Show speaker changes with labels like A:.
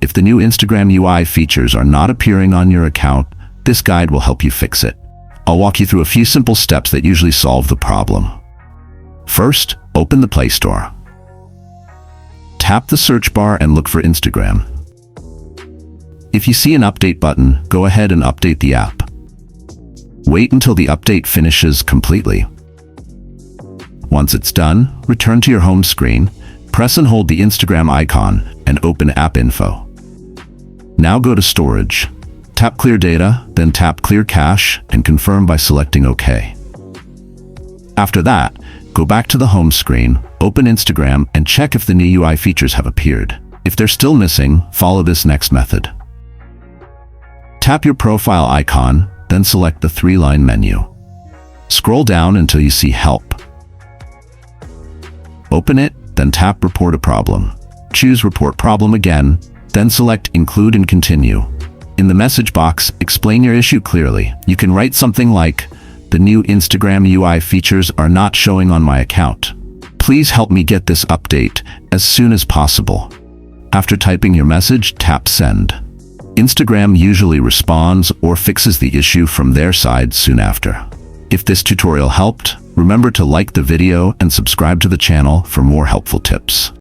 A: If the new Instagram UI features are not appearing on your account, this guide will help you fix it. I'll walk you through a few simple steps that usually solve the problem. First, open the Play Store. Tap the search bar and look for Instagram. If you see an update button, go ahead and update the app. Wait until the update finishes completely. Once it's done, return to your home screen, press and hold the Instagram icon, and open App Info. Now go to Storage. Tap Clear Data, then tap Clear Cache, and confirm by selecting OK. After that, go back to the home screen, open Instagram, and check if the new UI features have appeared. If they're still missing, follow this next method. Tap your profile icon, then select the three-line menu. Scroll down until you see Help. Open it, then tap Report a Problem. Choose Report Problem again, then select Include and Continue. In the message box, explain your issue clearly. You can write something like, "The new Instagram UI features are not showing on my account. Please help me get this update as soon as possible." After typing your message, tap Send. Instagram usually responds or fixes the issue from their side soon after. If this tutorial helped, remember to like the video and subscribe to the channel for more helpful tips.